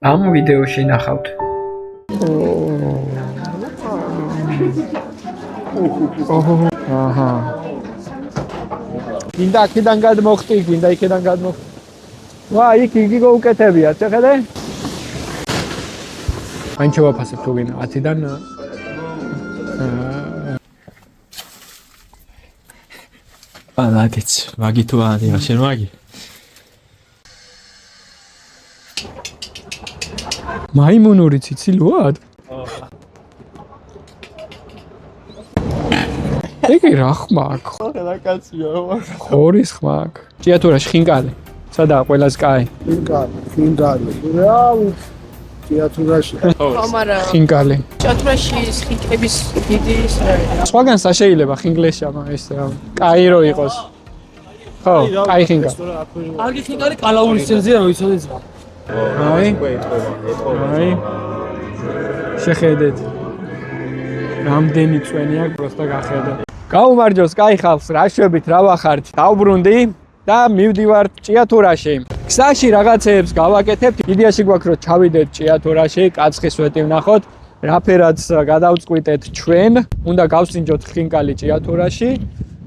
ამ ვიდეოში ნახავთ. აჰა. გინდა აქედან გადმოხტი, გინდა იქედან გადმოხტი. ვა, იქ იგი გაუკეთებიათ, შეხედე? მაინც შევაფასებ თუ გინდა 10-დან ალაგეც, მაგი თუ არია, შენ მაგი. მაიმუნური ციცილოა? იგი რა ხმა აქვს? რა კაცია, ხორის ხმა აქვს. ჭიათურაში ხინკალი. სადაა ყველას კაი? ხინკალი. რეალი ჭიათურაში. ხომარა. ხინკალი. ჭიათურაში ხინკების დიდი სხვაგან შეიძლება ხინგლეშა ეს რა. კაი რო იყოს. ხო, კაი ხინკალი. კარგი ხინკალი კალაურის წელზეა ვიცოდეთ. აი. შეხედეთ. რამდენი წვენი აქვს, პროსტა გახედა. გაუმარჯოს, კაი ხალხს, რა შვებით, რა ვახართ. დავბრუნდი და მივდივართ ჭიათურაში. გზაში რაღაცეებს გავაკეთებთ. იდეაში გვაქვს რომ ჩავიდეთ ჭიათურაში, კაცხის ვეტი ვნახოთ, რაფერად გადავწყვიტეთ ჩვენ, უნდა გავსინჯოთ ხინკალი ჭიათურაში.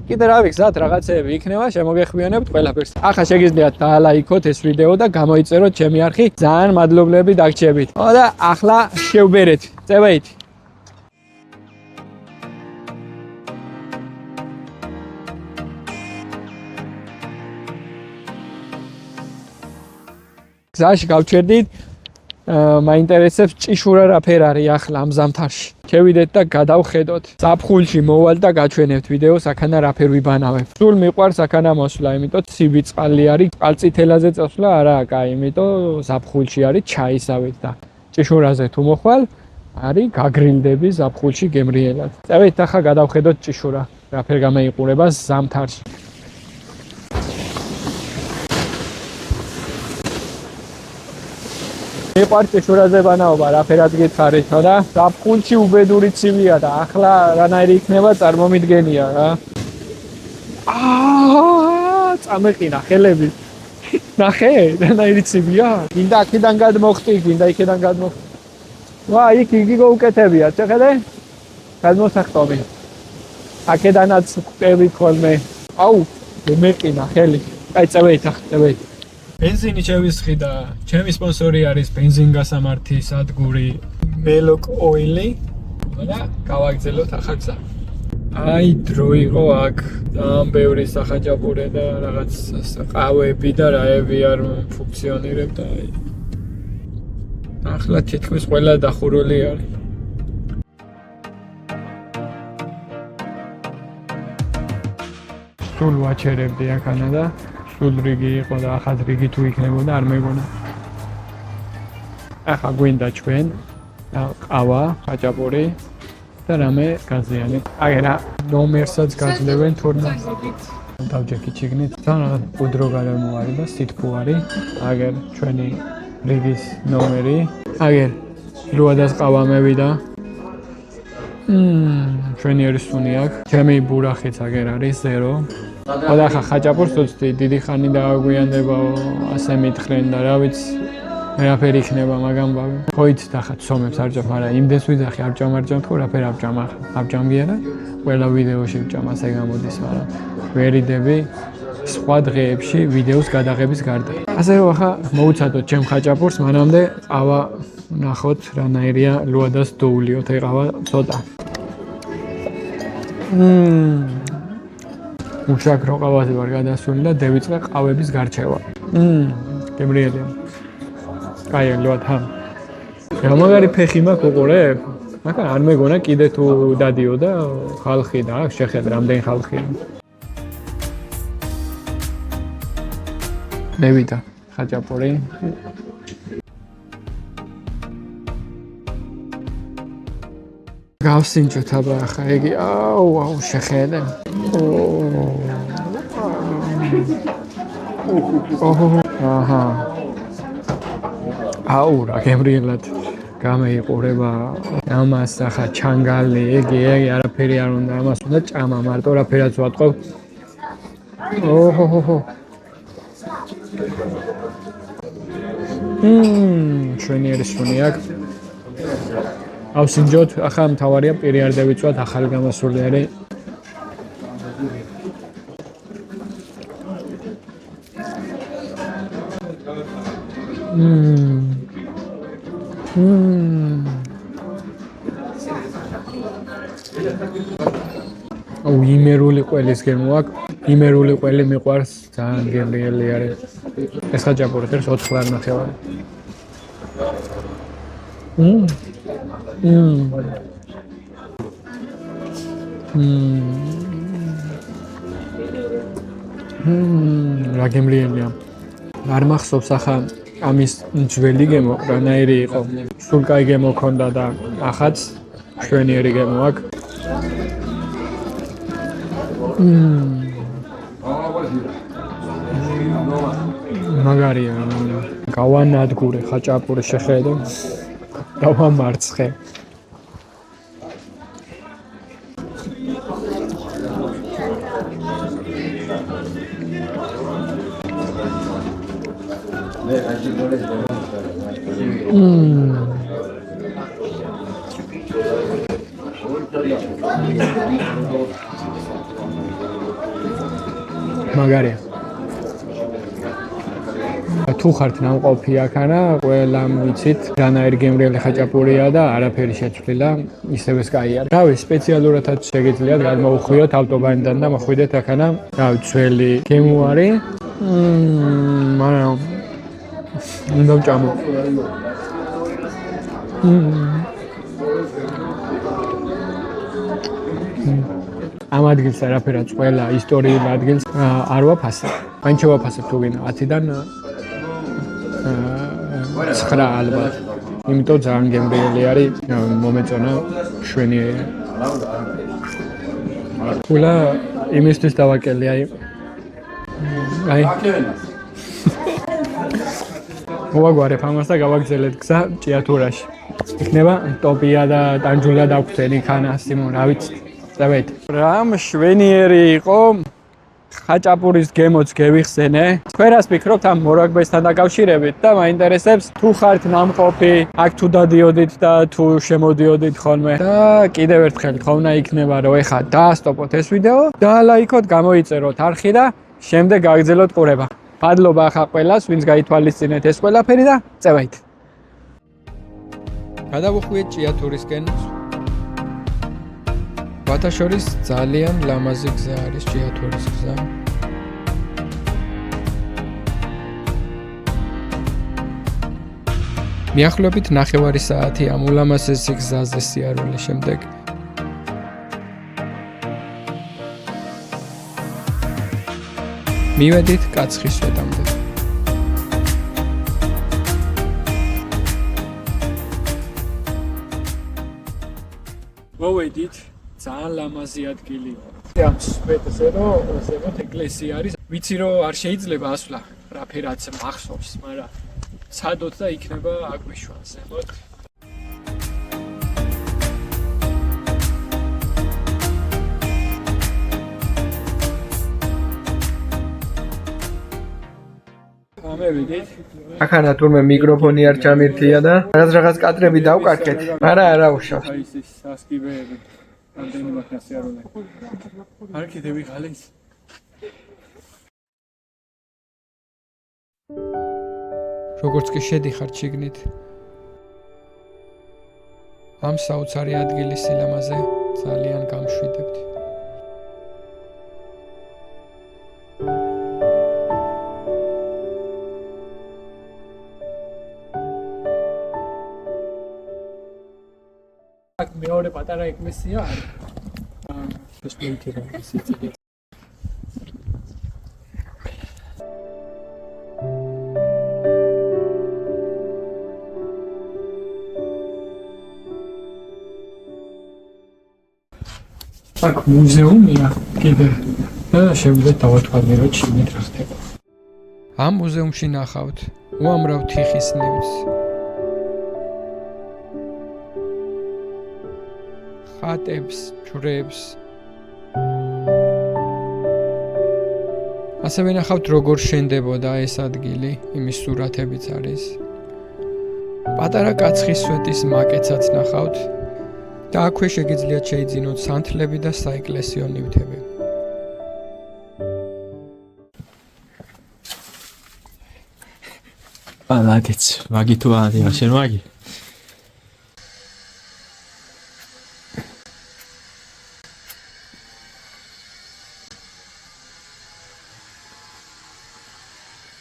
კიდე რა ვიგზავთ რაღაცეები იქნება, შემოგეხვიანებთ ყველაფერს. ახლა შეგიძლიათ დაალაიქოთ ეს ვიდეო და გამოიწეროთ ჩემი არხი. ძალიან მადლობლები დაგჭირებით. და ახლა შევბერეთ. წევით. გზაში გავჩერდით. მაინტერესებს ჭიშურა რაფერ არის ახლა ამ ზამთარში. შევიდეთ და გადავხედოთ. ზაფხულში მოვალ და გაჩვენებთ ვიდეოს, აქანა რაფერ ვიბანავებ. სულ მიყვარს აქანა მოსვლა, იმიტომ ცივი წყალი არის. წყალწითელაზე წასვლა არაა კაი, იმიტომ ზაფხულში არის ჩაისავით და ჭიშურაზე თუ მოხვალ, არის გაგრილდები ზაფხულში გემრიელად. წევით ახლა გადავხედოთ ჭიშურა, რაფერ გამოიყურება ზამთარში. მიყვარს ჭიშურაზე ბანაობა, რაფერად გითხარით, ხო და ზაფხულში უბედური ცივია და ახლა რანაირი იქნება წარმომიდგენია რა. წამეყინა ხელები. ნახე, რანაირი ცივია. გინდა აქედან გადმოხტი, გინდა იქედან გადმოხტი. ვა, იქ იგი გაუკეთებიათ, შეხედე? გადმოსახტომი. აქედანაც ვყევით ხოლმე. აუ, მეყინა ხელი. აი, წევით ახლა, წევით. ბენზინი შევისხი და ჩემი სპონსორი არის ბენზინგასამართი სადგური მელოკ ოილი და გავაგზავნოთ ახლა გზა. აი დრო იყო აქ, ძალიან ბევრი სახაჭაპურე და რაღაც ყავები და რაები არ ფუნქციონირებდა. ახლა თითქმის ყველა დახურული არის. სულ ვაჩერებდი აქანა და სულ რიგი იყო და ახაც რიგი თუ იქნებოდა არ მეგონა. ახლა გვინდა ჩვენ ყავა, ხაჭაპური და რამე გაზიანი. აგერა ნომერსაც გაძლევენ თურმე. დავჯექით შიგნით. ძალიან უდრო გარემო არის და სითბო არის. აგერ ჩვენი რიგის ნომერი. აგერ ლუადას ყავა მევიდა. ჩვენიერი სუნი აქვს. ჩემი ბურახიც აგერ არის 0. და ხა ხაჭაპურს უცდი დიდი ხანი დააგვიანდება, ასე მითხრენ და რა ვიცი რაფერი იქნება მაგ ამბავი. ხოით დახა ცომებს არ ჯამ, არა იმდენს ვიძახი არ ჯამ თუ რაფერ არ ჯამ ახლა. არ ჯამგია და ყველა ვიდეოში ვჯამ ასე გამოდის, მაგრამ ვერიდები სხვა დღეებში ვიდეოს გადაღების გარდა. ასე რომ ახლა მოუცადოთ ჩემ ხაჭაპურს, მანამდე ყავა ნახოთ რანაირია ლუადას დოულიოთ, ეყავა ცოტა. უშაქ რო ყავაზე ვარ გადასული და დევიწყე ყავების გარჩევა. გემრიელია. კაი, ლუათა. გამაგარი ფეხი მაქვს უყურე? მაგრამ არ მეგონა კიდე თუ დადიოდა ხალხი და შეხედ რამდენი ხალხია. მევიდა ხაჭაპური. გავსინჯოთ აბა ახლა იგი. აუ, შეხედე. აჰა. აუ, რა გემრიელად გამოიყურება. ამას ახლა ჩანგალი, იგი არაფერი არ უნდა, ამას უნდა ჭამა, მარტო რაფერაც ვატყობ. ოჰოჰო. შვენიერი სუნი აქვს. ავსინჯოთ, ახლა მთავარია პირი არ დავიცვათ ახალი გამოსული არის. აუ იმერული ყველის გემო აქვს. იმერული ყველი მიყვარს, ძალიან გემრიელი არის. ეს ხაჭაპური ხერს 4 ლარი ნახევარი. რა გემრიელია. არ მახსოვს ახლა ამის ძველი გემო რანაირი იყო. სულ კაი გემო ქონდა და ახაც შვენიერი გემო აქვს. მაგარია. გავანადგურე ხაჭაპური შეხედე. დავამარცხე. მაგარია. თუ ხართ ნამყოფი აქანა, ყველამ ვიცით, რანაირი გემრიელი ხაჭაპურია და არაფერი შეცვლილა, ისევ ეს კაი არის. რავი, სპეციალურადაც შეგიძლიათ გადმოუხვიოთ ავტობანიდან და მოხვიდეთ აქანა. რავი, ძველი გემო არის. მაგრამ უნდა ვჭამო. ამ ადგილს არაფერად ყველა ისტორიულ ადგილს არ ვაფასებ. მაინც შევაფასებ თუ გინდა 10-დან 9 ალბათ. იმიტომ ძალიან გემრიელი არის, მომეწონა შვენიერი. კულა იმისთვის დავაკელი აი მოვაგვარებ ამას და გავაგზავნეთ გზა ჭიათურაში. იქნება ტოპია და ტანჯულა დაგვწენ იქანა სიმონ, რა ვიცი. წავედ. რამ შვენიერი იყო ხაჭაპურის გემოც გევიხსენე. თქვენას ფიქრობთ ამ მორაგბესთან დაკავშირებით და მაინტერესებს თუ ხართ ნამყოფი, აქ თუ დადიოდით და თუ შემოდიოდით ხოლმე. და კიდევ ერთხელ ხოვნა იქნება რომ ეხა დაასტოპოთ ეს ვიდეო, დაალაიქოთ, გამოიწეროთ არხი და შემდეგ გაგრძელოთ ყურება. მადლობა ახლა ყველას, ვინც გაითვალისწინეთ ეს ყველაფერი და წევით. გადავუხვიეთ ჭიათურისკენ. ვათაშორის ძალიან ლამაზი გზა არის ჭიათურის გზა. მიახლოებით 9 საათი ამ ულამაზესი გზაზე სიარულის შემდეგ. მივედით კაცხის სვეტამდე. მოვედით ძალიან ლამაზი ადგილი. ამ სვეტზე რომ ეკლესია არის. ვიცი რომ არ შეიძლება ასვლა, რაფერაც მახსოვს, მაგრამ ცადოთ და იქნება აგვიშვან ზემოთ. ამევიდით. ახანა თურმე მიკროფონი არ ჩამირთია და რაღაც კადრები დავკარგეთ, მაგრამ არა უშავს. აი ეს სასკიბეები. ამდენი მაქნას იარული. არ კიდევ ვიღალეს. როგორც კი შედიხარ შიგნით. ამ საოცარი ადგილის სილამაზე ძალიან გამშვიდებთ. მეორე პატარა ეკლესია არის. ეს პინკერა ისეთი. აქ მუზეუმია კიდე და შევიდეთ დავათვალე რომ ჩინეთ რა ხდება. ამ მუზეუმში ნახავთ უამრავ თიხის ნივთს. ხატებს, ჯვრებს. ასევე ნახავთ როგორ შენდებოდა ეს ადგილი, იმის სურათებიც არის. პატარა კაცხის სვეტის მაკეტსაც ნახავთ და აქვე შეგიძლიათ შეიძინოთ სანთლები და საეკლესიო ნივთები. Palagets, magi tu adi, შენ მაგი?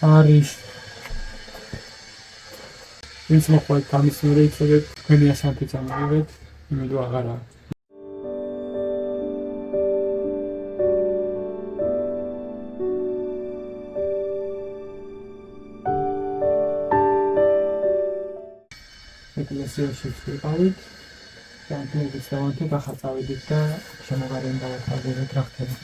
არის ის მოხვალ გამისმული იცოდეთ თქვენი ასანთი წამოვიდეთ იმედო აღარა ეკლესიაში ვიყავით სამთების დავანთებ ახლა წავედით და შემოგარენ დავათავაზეთ რა ხდება.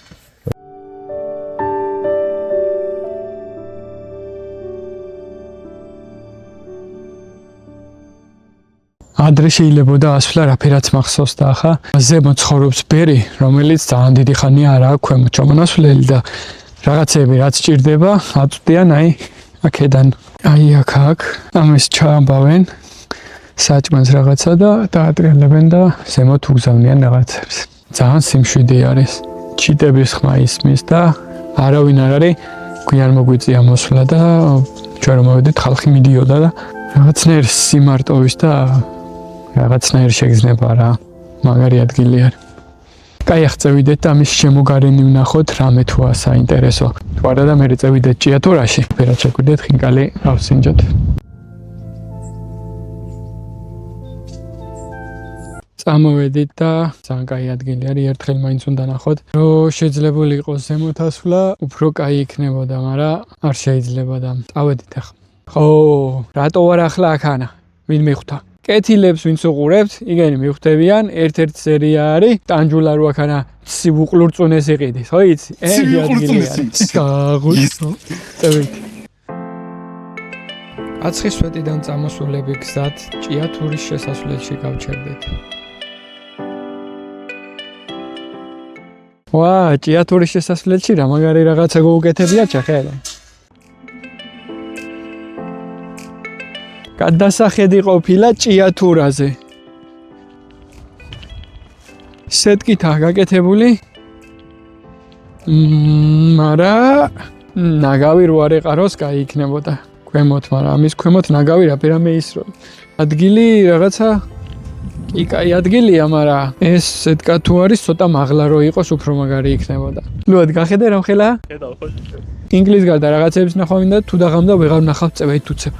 ადრე შეიძლებოდა ასვლა რაფერაც მახსოვს და ახლა ზემო ცხოვრობს ბერი, რომელიც ძალიან დიდი ხანია არაა ქვემოთ ჩამონასვლელი და რაღაცები რაც ჭირდება, აწვდიან აი აქედან. აი აქ ამის ჩაამბავენ საჭმელს რაღაცა და დაატრიალებენ და ზემოთ უგზავნიან რაღაცებს. ძალიან სიმშვიდე არის. ჩიტების ხმა ისმის და არავინ არ არის გვიან მოგვიწია მოსვლა და ჩვენ რომ მოვედით ხალხი მიდიოდა და რაღაცნაირ სიმარტოვის და რაღაცნაირ შეგრძნება რა. მაგარი ადგილი არის. კაი ახ წევიდეთ და ამის შემოგარენი ვნახოთ რამე თუა საინტერესო. თუ არა და მე წევიდეთ ჭიათურაში. ფერად შეგვიდეთ ხინკალი ავსინჯოთ. წამოვედით და ძალიან კაი ადგილი არის. ერთხელ მაინც უნდა ნახოთ. რომ შეიძლება იყოს ზემოთ ასვლა, უფრო კაი იქნებოდა, მაგრამ არ შეიძლება და წავედით ახლა. ხო, რატო არ ახლა აქანა? ვინ მიხვდა? კეთილებს ვინც უყურებთ, იგენი მიხვდებიან, ერთ-ერთი სერია არის, ტანჯულა რო აქანა სიბუყლურწუნეს იყიდის, ხო იცი? გაგუსო. წევით. აცხის სვეტიდან წამოსულები გზად ჭიათურის შესასვლელში გავჩერდეთ. ვა, ჭიათურის შესასვლელში რა მაგარი რაღაცა გაუკეთებია ჩახერე. გადასახედი ყოფილა ჭიათურაზე. სეტკითაა გაკეთებული. მარა ნაგავი რო არ ეყაროს, კაი იქნებოდა. ქვემოთ, მაგრამ ამის ქვემოთ ნაგავი რაფერამე ისრო. ადგილი რაღაცა კი კაი ადგილია, მაგრამ ეს სეტკა თუ არის, ცოტა მაღლა რო იყოს, უფრო მაგარი იქნებოდა. ლუად გახედე რა ხელა? ხედავ ხო? ინგლისს გარდა რაღაცებს ნახვა მინდა, თუ დაღამდა ვეღარ ნახავ წევით თუცებ.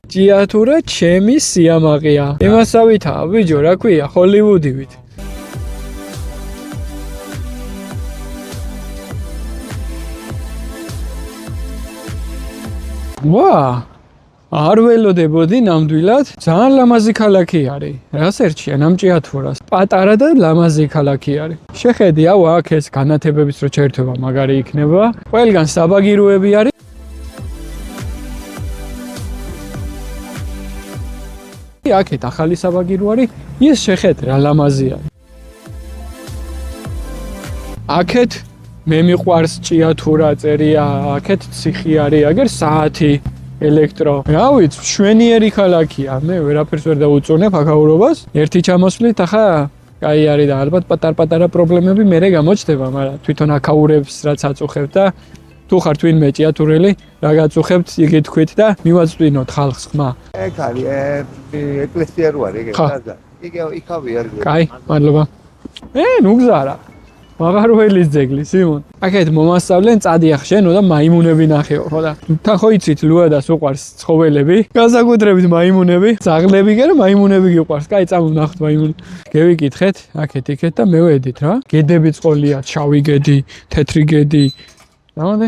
ჭიათურა ჩემი სიამაყეა. იმასავითაა, ბიჭო, რა ქვია, ჰოლივუდივით. ვა! არ ველოდებოდი ნამდვილად, ძალიან ლამაზი ქალაქი არის. რას ერჩიან ამ ჭიათურას? პატარა და ლამაზი ქალაქი არის. შეხედი, აუ აქ ეს განათებების რო ჩაერთვება, მაგარი იქნება. ყველგან საბაგიროები არის. აქეთ ახალი საბაგირო არის, ის შეხეთ რა ლამაზი არის. აქეთ მე მიყვარს ჭიათურა წერია, აქეთ ციხი არის, აგერ საათი, ელექტრო. რა ვიცი, მშვენიერი ქალაქია. მე ვერაფერს ვერ დაუწუნებ აქაურობას. ერთი ჩამოსვლით ახლა კაი არის და ალბათ პატარ-პატარა პრობლემები მერე გამოჩნდება, მაგრამ თვითონ აქაურებს რაც აწუხებთ და თუ ხარ თვინმე ჭიათურელი, რა გაწუხებთ, იგ თქვით და მივაწვინოთ ხალხს ხმა. ეგ არის ეკლესია რო არის ეგ და იგ იქავი არის. კაი, მადლობა. ნუ გზარა. მაღაროელის ძეგლი, სიმონ. აქეთ მომასწავლენ წადიახ შენო და მაიმუნები ნახეო, ხო და თან ხო იცით ლუადას უყვარს ცხოველები, განსაკუთრებით მაიმუნები, ძაღლები კი არა, მაიმუნები გიყვარს. კაი, წამვნახოთ მაიმუნი. გევიკითხეთ, აქეთ იქეთ და მე ვედით რა. გედები წყოლია, შავი გედი, თეთრი გედი. რამოდე?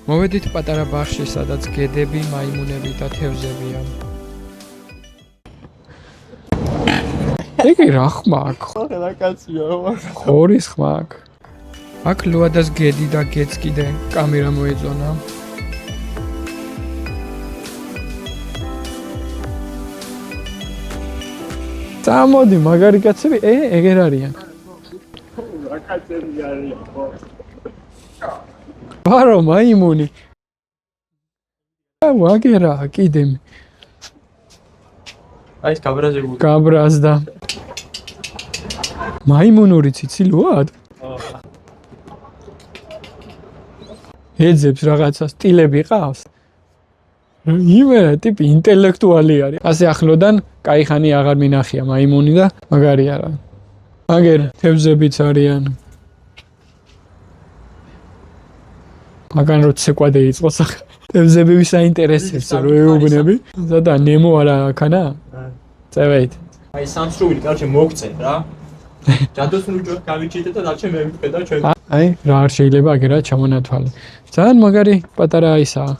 მოვედით პატარა ბაღში, სადაც გედები, მაიმუნები და თევზებია. იგი რა ხმა აქ? ხედა კაცია. ხორის ხმა აქ. აქ ლუადას გედი და გედს კიდე კამერა მოეწონა. წამოდი, მაგარი კაცები, ეგერ არიან. რა კაცები არიან ხო? ბარო მაიმუნი. ვაგერა კიდე აი ეს გაბრაზებული. გაბრაზდა. მაიმუნური ციცილოა? ეძებს რაღაცა სტილები ყავს. იმერა ტიპი ინტელექტუალი არის. ასე ახლოდან кайხანი აღარ მინახია მაიმუნი და მაგარი არა. აგერ თევზებიც არიან. მაგან რო ცეკვადე იყოს ახლა. თევზები ვისაინტერესებს რო ეუბნები. ზადა ნემო არა ქანა? წევით. აი სამსრული კარჩე მოგწენ რა. ჯადოსნურ ჯო გავიჩიტე და დარჩე მე ვიყე და ჩვენ. აი რა არ შეიძლება აგერა ჩამონათვალე. ძალიან მაგარი პატარა ისაა.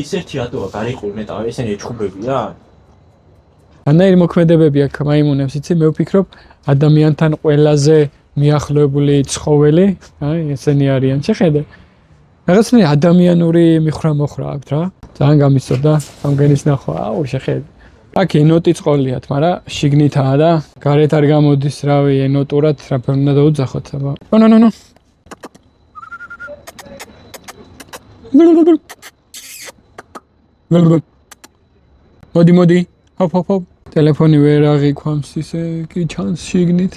ის ერთი რატოა გარიყურნე და ესენი ეჩხუბებია? ანაირი მოქმედებები აქვს მაიმუნებს, იცი, მე ვფიქრობ ადამიანთან ყველაზე მიახლოებული ცხოველი, აი ესენი არიან. შეხედე. რაღაცნაირი ადამიანური მიხრა-მოხრა აქვს რა. ძალიან გამიცობდა ამგენის ნახვა. აუ შეხედე. აქ ენოტი წყოლიათ, მაგრამ შიგნითაა და გარეთ არ გამოდის რავი ენოტურად, რაფერ უნდა დაუძახოთ, აბა. ნო. მოდი. ჰოპ. ტელეფონი ვერ აღიქვამს ისე კი ჩანს შიგნით.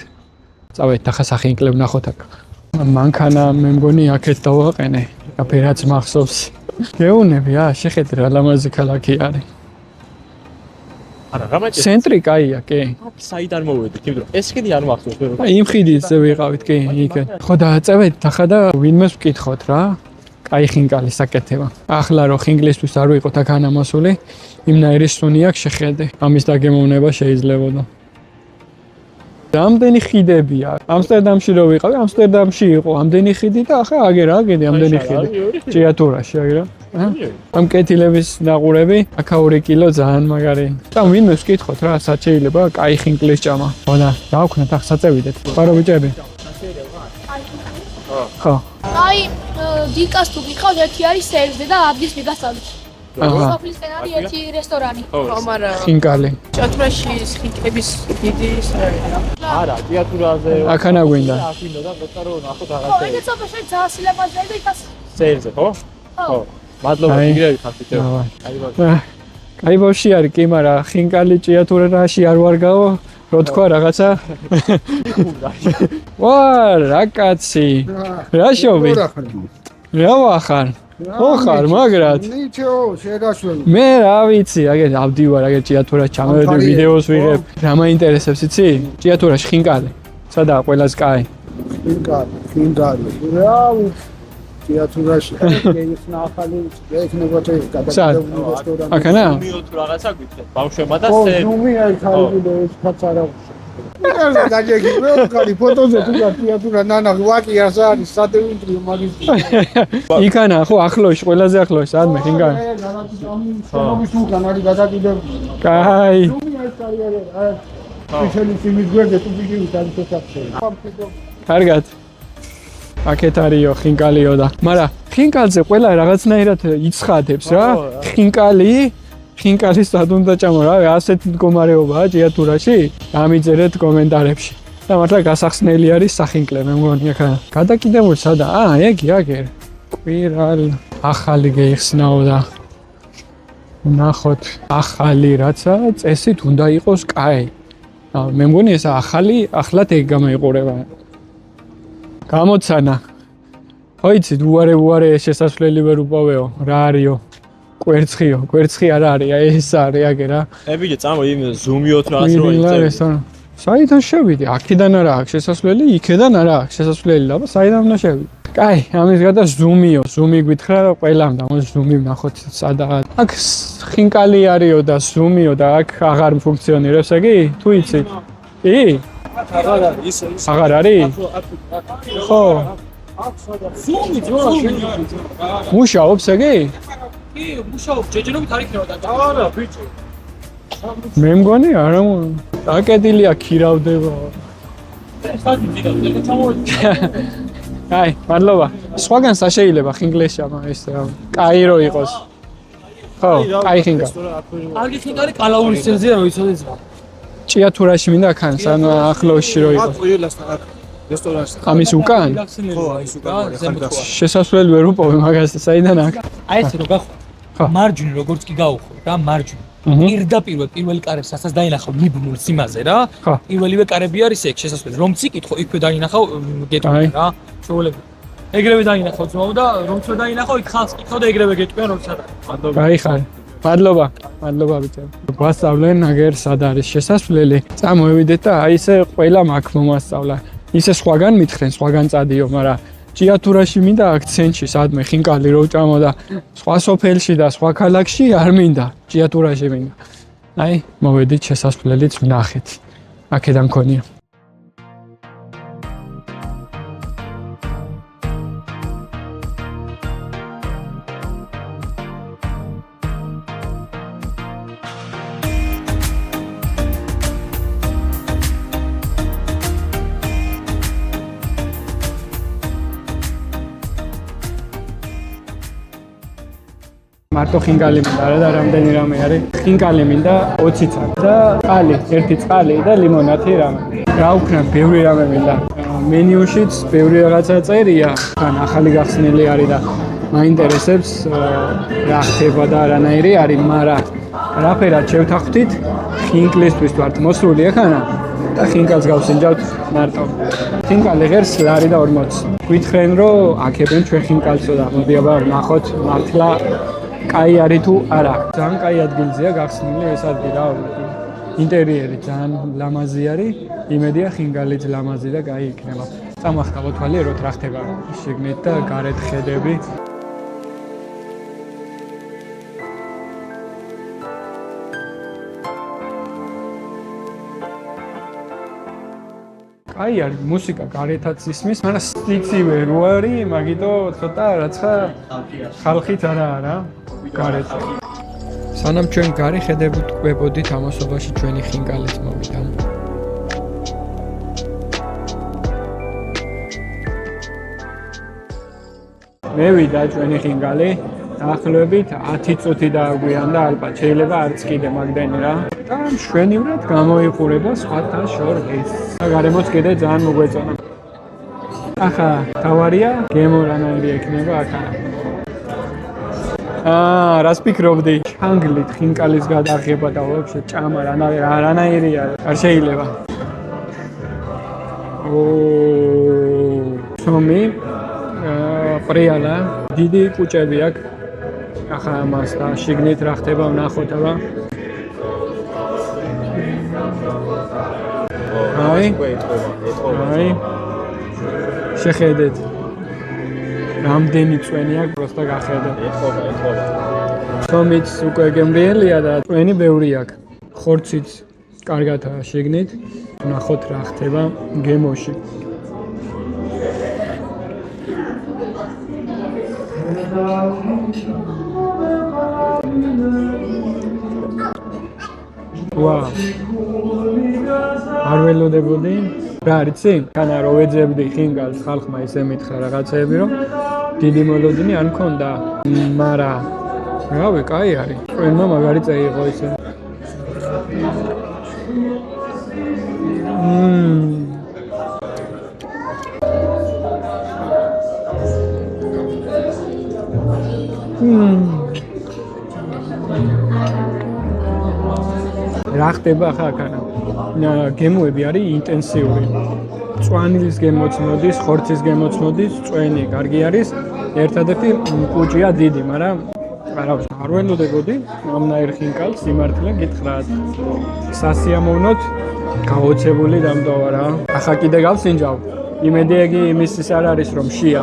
წავედით ახლა სახინკლებ ნახოთ აქ. მანქანა მე მგონი აქეთ დავაყენე. აფერაც მახსოვს. გეუნები შეხედე რა ლამაზი ქალაქი არის. არა, რა მაჭეს? ცენტრი კაია, კი. საიდან მოვედით, იმიტომ რომ ეს ხიდი არ მახსოვს ვერ. აი იმ ხიდზე ვიყავით, კი, იქ. ხო დააწევეთ ახლა და ვინმეს ვკითხოთ რა. კაი ხინკალი საკეთება. ახლა რო ხინკლისთვის არ ვიყოთ აქ ანამასული, იმნაირი სუნი აქვს შეხედე. ამის დაგემოვნება შეიძლებოდა. ამდენი ხიდებია. ამსტერდამში რო ვიყავი, ამსტერდამში იყო ამდენი ხიდი და ახლა აგერა ამდენი ხიდი. ჭიათურაში აგერა. ამ კეთილების ნაღურები, აქა 2 კილო ძალიან მაგარი. და ვინმე ვკითხოთ რა, სად შეიძლება კაი ხინკლის ჭამა. ხოდა დავქნათ ახ საწევიდეთ. პარო ბიჭები. ხო. აი დიკას თუ გიყავთ ერთი არის სერვზე და ადგილს მიგასწავლეთ. სოფლისკენ არის ერთი რესტორანი. ხო, მაგრამ ხინკალი. ჭიათურაში ხინკების დიდი არა, ჭიათურაზე. აქანა გვინდა. აქ ვინდა და მოწა რომ ნახოთ ხო, რაღაცა. ეგეც ოფიში ძალიან სილამაზეა და იქაც სეირზე, ხო? ხო. მადლობა, იგრევი ხარ თვითონ. კაი ბავში არის კი, მაგრამ ხინკალი ჭიათურაში არ ვარგაო, რო თქვა რაღაცა. ვა, რა კაცი. რა შობი? რა ვახარ? ხო ხარ, მაგრად. ნიჩო, შედაშველი. მე რა ვიცი, აგერ ავდივარ, აგერ ჭიათურაში ჩამოვედი ვიდეოს ვიღებ. რა მაინტერესებს, იცი? ჭიათურაში ხინკალი. სადაა ყველას კაი? ხინკალი. რა ვიცი. ჭიათურაში ეიქნა ახალი ეიქნება გადაგებული რესტორანი. აქანა? მიო თუ რაღაცა გითხეთ, ბავშვებმა და ო, ნუმი აი ხარიბი ეს ფაცარა. რა დაჯეგი მე ვკარი ფოტოზე თუ ჭიათურა ნანა ვაკი არს არის სადევინტრიო მაგისტრი. იქანა ხო ახლოში, ყველაზე ახლოში, ადმე ხინკალი. შენობის უკან არის გადაკიდებული. კაი. ნუმი ეს კარიერა აი შეიძლება იმის გვერდზე თუ ვიგივით არის შესაძლებელი. კარგად. აქეთ არისო ხინკალიო და მაგრამ ხინკალზე ყველა რაღაცნაირად იცხადებს რა. ხინკალის სად უნდა ჭამო რა, ასეთი მდგომარეობაა ჭიათურაში. ამიწერეთ კომენტარებში. და მართლა გასახსნელი არის სახინკლე, მე მგონი აქ. გადაკიდებული სადა? ეგი აგერ. კვირალი ახალი გეიხსნაო და ნახოთ ახალი რაცა წესით უნდა იყოს კაი. მე მგონი ეს ახალი ახლად ეგ გამოიყურება. გამოცანა. ხო იცით, უარე შესასვლელი ვერ უპოვეო, რა არისო? კვერცხი არ არის, ეს არის აგერა. ბიჭო, წამო იმ ზუმიოთ რაღაც რო იწევი. საიდან შევიდი? აქედან არა აქვს შესასვლელი, იქედან არა აქვს შესასვლელი, აბა საიდან უნდა შევიდე? კაი, ამის გარდა ზუმი გითხრა და ყველამ და ზუმი ვნახოთ სადაა. აქ ხინკალი არისო და ზუმიო და აქ აღარ ფუნქციონირებს იგი? თუ იცით? კი? აღარ არის? ხო. მუშაობს იგი? კი, მუშაობს, ჯეჯერობით არ იქნება და. არა, ბიჭო. მე მგონი არა აკედილია ქირავდება. აი, მადლობა. სხვაგან შეიძლება ხინგლეშამა ეს რა. კაირო იყოს. ხო, კაი ხინგა. კარგი ხინკალი კალაურის ცენტრზეა რომ იცოდეს. ჭიათურაში მინდა ხან სან ახლოში რო იყოს. რესტორანში. ამის უკან? ხო, ის უკან. შესასვლელი ვერ უპოვე მაგას საიდან აქ? აი ეს რო გახო. მარჯვნივ როგორც კი გაუხო რა მარჯვნივ პირდაპირ პირველი კარებს ასაც დაინახავ მიბნულ სიმაზე რა ხო. პირველივე კარები არის ეგ შესასვლელი რომ წიკითხო იქვე დაინახავ გეტყვი რა შეუძლები ეგრევე დაინახავ ძმაო და რომც დაინახავ იქ ხალხს კითხავ და ეგრევე გეტყვიან რომ სადა გაიხარე. მადლობა ბიჭო. გვასწავლენ აგერ სად არის შესასვლელი. წამოვიდეთ და აი ესე ყველა მაგ მომასწავლა. ისე სხვაგან მითხრენ, სხვაგან წადიო, მაგრამ ჭიათურაში მინდა აქცენტში, სადმე ხინკალი რო ჭამო და სხვა სოფელში და სხვა ქალაქში არ მინდა, ჭიათურაში მინდა. აი, მოვედით შესასვლელიც ვნახეთ. აქედან მქონია. მარტო ხინკალი მინდა რა და რამდენი რამე არის ხინკალი მინდა 20 წელი და წყალი ერთი წყალი და ლიმონათი რამე რა ვქნათ ბევრი რამე მინდა მენიუშიც ბევრი რაღაცა წერია თან ახალი გახსნილი არის და მაინტერესებს რა ხდება და რანაირი არის მაგრამ რაფერად შევთანხმდით ხინკლისთვის ვართ მოსული ახანა და ხინკალს გავსინჯავთ მარტო ხინკალი ღერს ლარი და 40 გვითხრენ რომ აქებენ ჩვენ ხინკალსო და მოდი აბა ვნახოთ მართლა კაი არის თუ არა. ძალიან კაი ადგილზეა გახსნილი ეს ადგილი რა. ინტერიერი ძალიან ლამაზი არის. იმედია ხინგალიც ლამაზი და კაი იქნება. წამახტავთ ვალიეროთ რა ხდება შიგნით და გარეთ ხედები. კაი არის მუსიკა გარეთაც ისმის, მაგრამ სტიცივე რო არის, მაგიტო ცოტა რაცა ხალხით არა. გარეთ. სანამ ჩვენ გარი ხედებით ყვებოდით ამასობაში ჩვენი ხინკალიც მოვიდა. მევიდა ჩვენი ხინკალი, დაახლოებით 10 წუთი დააგვიან და ალბათ შეიძლება არც კიდე მაგდენი რა. და მშვენივრად გამოიყურება სხვათა შორის. და გარემოც კიდე ძალიან მოგვეწონა. ახლა თავარია გემო რანაირი ექნება ახლა. რას ფიქრობდი? ჩანგლით ხინკალის გადაღება და ვაფშე ჭამა რანაირია? არ შეიძლება. სომი პრიალა დიდი კუჭები აქვს. ახლა ამას და შიგნით რა ხდება ვნახოთ აბა. აი შეხედეთ რამდენი წვენი აქვს პროსტა გახედეთ. ეთქობა. სომიც უკვე გემრიელია და წვენი ბევრი აქვს. ხორციც კარგადაა შიგნით. ვნახოთ რა ხდება გემოში. ვაუ. არ ველოდებოდი. რა არიცი? თანა რო ვეძებდი ხინგალს ხალხმა ისე მითხრა რაღაცეები რომ დიდი მოლოდინი არ მქონდა. მარა რავი, კაი არის. ჩვენმა მაგარი წაიღო ისე. რა ხდება ახლა აქ? გემოები არის ინტენსიური. წვანილის გემოც მოდის, ხორცის გემოც მოდის, წვენი კარგი არის. ერთადერთი კუჭია დიდი, მაგრამ არ ველოდებოდი ამნაირ ხინკალს სიმართლე გითხრათ. სასიამოვნოდ გაოცებული დამტოვა რა. ახლა კიდე გავსინჯავ. იმედი იგი იმისთვის არ არის რომ შია.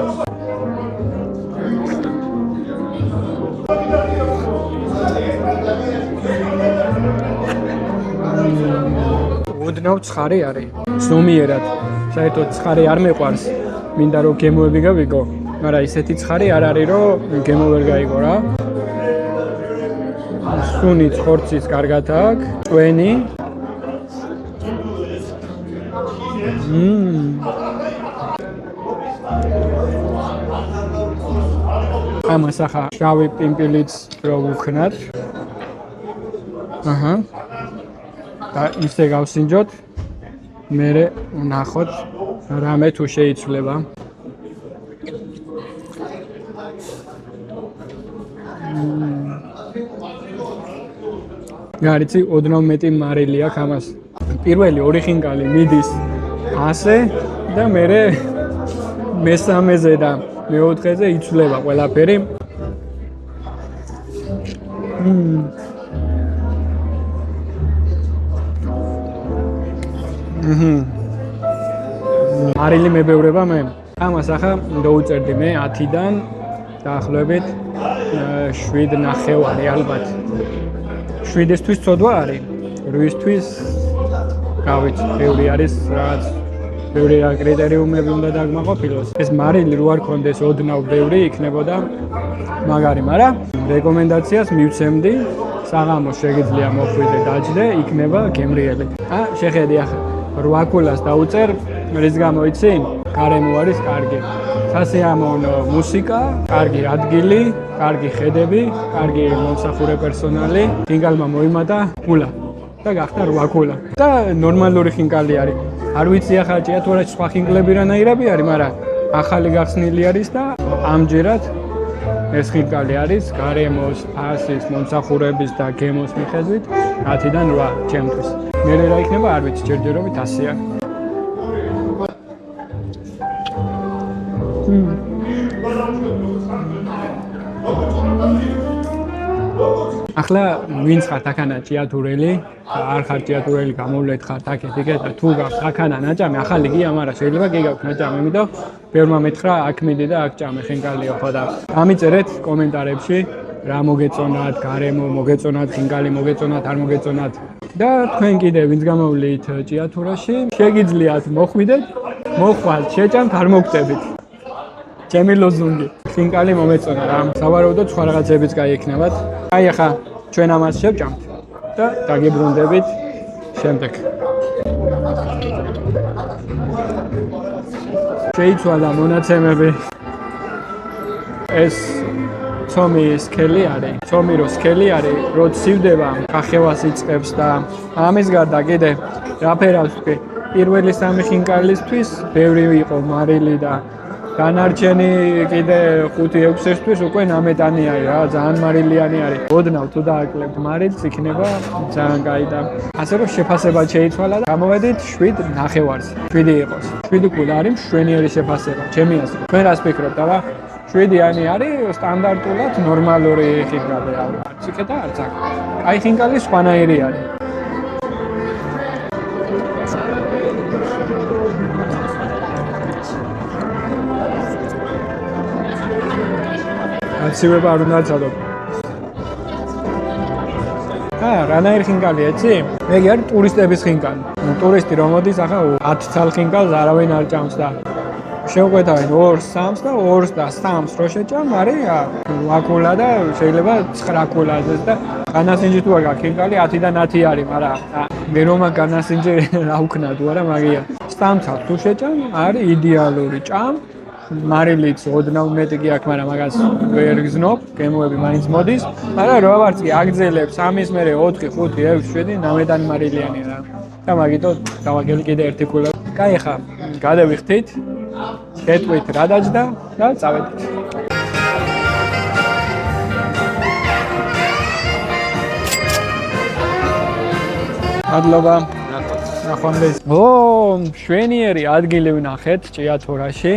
უდნავ ცხარი არის. ზომიერად. საერთოდ ცხარი არ მეყვარს. მინდა რომ გემოები გავიგო, მაგრამ ისეთი ცხარი არ არის რომ გემო ვერ გაიგო რა. სუნიც ხორცის კარგად აქვს, წვენი. ამას ახლა შავი პიმპილიც რო ვუხნათ. აჰა. და ისე გავსინჯოთ. მერე ვნახოთ რამე თუ შეიცვლება. გარიცი ოდნავ მეტი მარილი აქვს ამას. პირველი ორი ხინკალი მიდის ასე და მერე მესამეზე და მეოთხეზე იცვლება ყველაფერი. მარილი მებევრება მე. ამას ახლა დაუწერდი მე 10-დან დაახლოებით 7.5 ალბათ. 7-ისთვის ცოდვა არის. 8-ისთვის გავიცი, ბევრი არის რაღაც ბევრი კრიტერიუმები უნდა დაგმაყოფილოს. ეს მარილი რო არ კონდეს ოდნავ ბევრი იქნებოდა მაგარი, მაგრამ რეკომენდაციას მივცემდი. საღამოს შეგიძლია მოხვიდე დაჯდე, იქნება გემრიელი. შეხედი ახლა 8 კულას დაუწერ, რის გამო იცი? გარემო არის კარგი. სასიამოვნო მუსიკა, კარგი ადგილი, კარგი ხედები, კარგი მომსახურე პერსონალი. ხინკალმა მოიმატა კულა და გახდა 8 კულა. და ნორმალური ხინკალი არის. არ ვიცი ახლა ჭიათურაში სხვა ხინკლები რანაირები არის, მაგრამ ახალი გახსნილი არის და ამჯერად ეს ხინკალი არის გარემოს, ფასის, მომსახურების და გემოს მიხედვით 10-დან 8 ჩემთვის. მე რა იქნება არ ვიცი, ჯერჯერობით 100-ია. ახლა ვინც ხართ აქანა ჭიათურელი, არ ხართ ჭიათურელი, გამოვლეთ ხართ აქეთ და თუ გაქვთ აქანა ნაჭამი, ახალი გია, მაგრამ შეიძლება კი გაქვთ ნაჭამი, იმიტომ ბევრმა მეთხრა აქ მიდი და აქ ჭამე ხინკალიო ხო და ამიწერეთ კომენტარებში რა მოგეწონათ, გარემო მოგეწონათ, ხინკალი მოგეწონათ, არ მოგეწონათ და თქვენ კიდე ვინც გამოვლით ჭიათურაში, შეგიძლიათ მოხვიდეთ, მოხვალთ, შეჭამთ, არ მოგწებით. ჩემი ლოზუნგი. ხინკალი მომეწონა რა. სავარაუდოდ სხვა რაღაცებიც გაიქნებათ. აი ახლა ჩვენ ამას შევჭამთ და დაგიბრუნდებით შემდეგ. შეიცვალა მონაცემები. ეს ცომი სქელი არის. ცომი რო სქელი არის, რო ცივდება, კახევას იწყებს და ამის გარდა კიდე რაფერავს ვთქვი, პირველი 3 ხინკალისთვის ბევრი იყო მარილი და განარჩენი კიდე 5-6-ისთვის უკვე ნამეტანი არის რა, ძალიან მარილიანი არის. ოდნავ თუ დააკლებთ მარილს, იქნება ძალიან კაი და ასე რომ შეფასება შეიცვალა და გამოვედით 7.5-ს. 7 იყოს. 7 კულა არის მშვენიერი შეფასება. ჩემი აზრით. თქვენ რას ფიქრობთ, აბა? 7-იანი არის სტანდარტულად ნორმალური ხინკალი არის. არც იქ და არც აქ. კაი ხინკალი სხვანაირი არის. აცივება არ უნდა წადო. რანაირი ხინკალი ეცი? მე არის ტურისტების ხინკალი. ტურისტი რომ მოდის, ახლა 10 წალ ხინკალს არავინ არ ჭამს და შეუყვეთავენ 2-3-ს და 2-ს და 3-ს რო შეჭამ, არის 8 კულა და შეიძლება 9 კულაზეც და განასინჯი თუ არ გაქვს ხინკალი 10-დან 10 არის, მაგრამ მე რომ განასინჯი რა უქნა თუ არა მაგია. 3-ს თუ შეჭამ, არის იდეალური ჭამ. მარილიც ოდნავ მეტი კი აქვს, მაგრამ მაგას ვერ გზნობ, გემოები მაინც მოდის, მაგრამ რა ვარ წი აგძელებს 3-ის მერე 4, 5, 6, 7 ნამეტანი მარილიანი რა. და მაგითო დავაგელი კიდე 1 კულა. კაი ხა, გადავიხდით. გეტყვით რა დაჯდა და წავედით. მადლობა. ნახვამდის. მშვენიერი ადგილი ვნახეთ ჭიათურაში.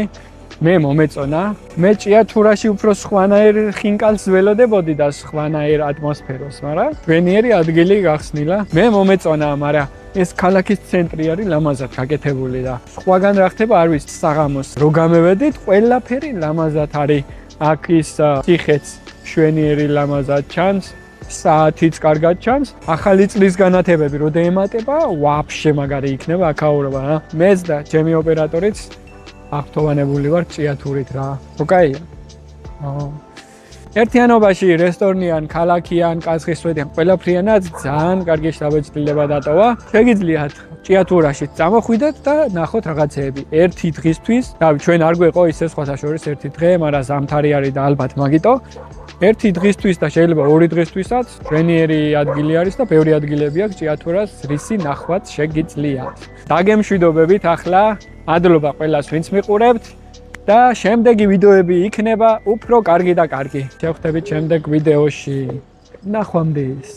მე მომეწონა. მე ჭიათურაში უფრო სხვანაირ ხინკალს ველოდებოდი და სხვანაირ ატმოსფეროს, მაგრამ მშვენიერი ადგილი გახსნილა. მე მომეწონა, მაგრამ ეს ქალაქის ცენტრი არის ლამაზად გაკეთებული და სხვაგან რა ხდება არ ვიცი. საღამოს რო გამევედით, ყველაფერი ლამაზად არის. აქ ის ციხეც მშვენიერი ლამაზად ჩანს. საათიც კარგად ჩანს. ახალი წლის განათებები რო დაემატება, ვაფშე მაგარი იქნება აქაურობა რა. მეც და ჩემი ოპერატორიც აღფრთოვანებული ვარ ჭიათურით რა. ოკეია. ერთიანობაში რესტორნიან, ქალაქიან, კაცხისვეტიან, ყველაფრიანად ძალიან კარგი შთაბეჭდილება დატოვა. შეგიძლიათ ჭიათურაში წამოხვიდეთ და ნახოთ რაღაცეები. ერთი დღისთვის, და ჩვენ არ გვეყო ისე სხვათა შორის ერთი დღე, მაგრამ ზამთარი არის და ალბათ მაგიტო. ერთი დღისთვის და შეიძლება 2 დღისთვისაც მშვენიერი ადგილი არის და ბევრი ადგილები აქვს ჭიათურას, რისი ნახვაც შეგიძლიათ. დაგემშვიდობებით ახლა, მადლობა ყველას ვინც მიყურებთ და შემდეგი ვიდეოები იქნება უფრო კარგი და კარგი. შევხვდებით შემდეგ ვიდეოში. ნახვამდის.